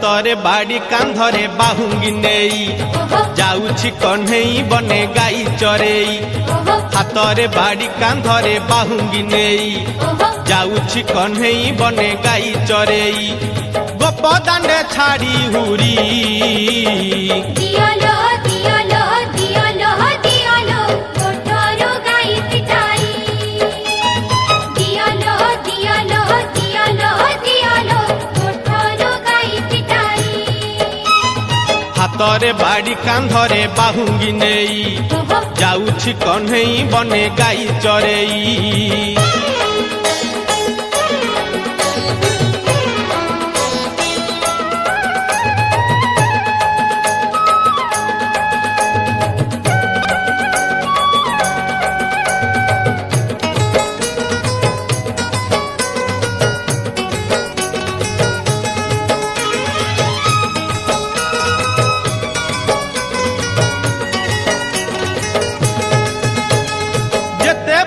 ହାତରେ ବାଡ଼ି କାନ୍ଧରେ ବାହୁଙ୍ଗି ନେଇ ଯାଉଛି କହ୍ନେଇ ବନେ ଗାଈ ଚରେଇ। ହାତରେ ବାଡ଼ି କାନ୍ଧରେ ବାହୁଙ୍ଗି ନେଇ ଯାଉଛି କହ୍ନେଇ ବନେ ଗାଈ ଚରେଇ। ଗୋପ ଦାଣ୍ଡେ ଛାଡ଼ି ହୁରି ଦିଅଲୋ ଦିଅଲୋ ଦିଅଲୋ ଦିଅଲୋ କୋଠରୁ ଗାଈ ଫିଟାଇ। ଦିଅଲୋ ଦିଅଲୋ ଦିଅଲୋ ଦିଅଲୋ କୋଠରୁ ଗାଈ ଫିଟାଇ। ହାତରେ ବାଡ଼ି କାନ୍ଧରେ ବାହୁଙ୍ଗି ନେଇ ଯାଉଛି କହ୍ନେଇ ବନେ ଗାଈ ଚରେଇ।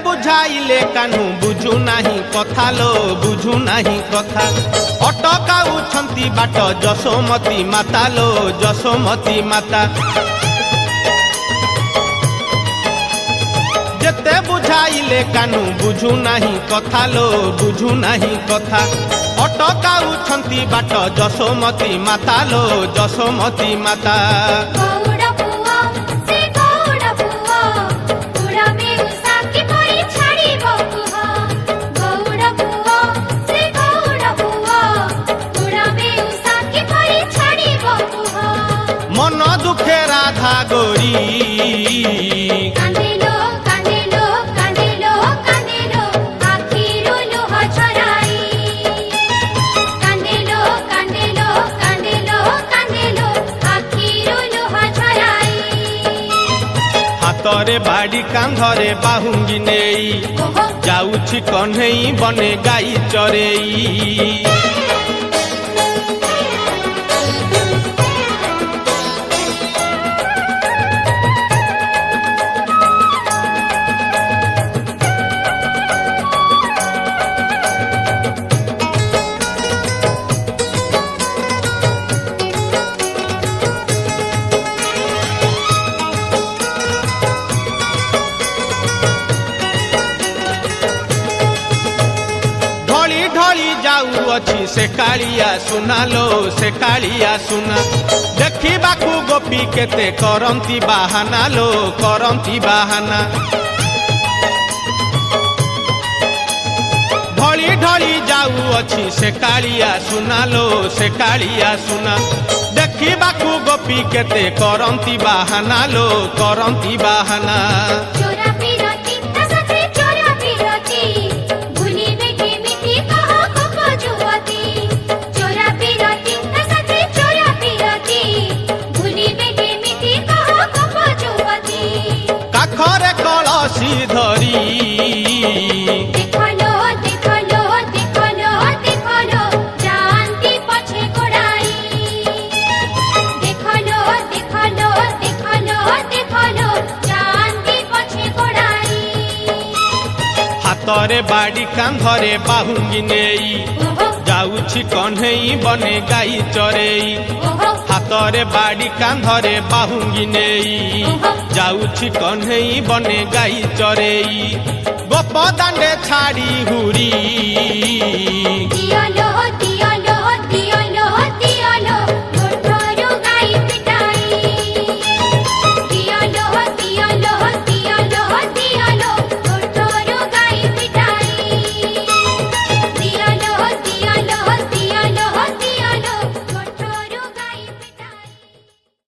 ବୁଝାଇଲେ କାହ୍ନୁ ବୁଝୁ ନାହିଁ କଥା ଲୋ ବୁଝୁ ନାହିଁ କଥା। ଅଟକାଉଛନ୍ତି ବାଟ ଯଶୋମତୀ ମାତା ଲୋ ଯଶୋମତୀ ମାତା। ଯେତେ ବୁଝାଇଲେ କାହ୍ନୁ ବୁଝୁ ନାହିଁ କଥା ଲୋ ବୁଝୁ ନାହିଁ କଥା। ଅଟକାଉଛନ୍ତି ବାଟ ଯଶୋମତୀ ମାତା ଲୋ ଯଶୋମତୀ ମାତା। মন দুঃখে রাধা গরি কান্দিলো কান্দিলো কান্দিলো কান্দিলো আখিরু লুহ ঝরাই। কান্দিলো কান্দিলো কান্দিলো কান্দিলো আখিরু লুহ ঝরাই। হাতরে বাড়ি কাঁধরে বাহুঙ্গি নেই যাଉଛି কহ্নেই বনে গাই চরেই। ढली जाऊअछि से कालिया सुना लो से कालिया सुना। देखिबाकू गोपी केते करंती बाहाना लो करंती बाहाना। ढली ढली जाऊअछि से कालिया सुना लो से कालिया सुना। देखिबाकू गोपी केते करंती बाहाना लो करंती बाहाना। কাখরে কলসি ধরি দেখলো দেখলো দেখলো দেখলো জানতি পছে গোড়াই। দেখলো দেখলো দেখলো দেখলো জানতি পছে গোড়াই। হাতরে বাড়ি কাঁধরে বাহুঙ্গি নেই যাଉଛି কহ্নেই বনে গাই চরেই। হাতরে বাড়ি কাঁধরে বাহুঙ্গি নেই যাଉଛି কহ্নেই বনে গাই চরেই। গোপ দাণ্ডে ছাড়ি হুরি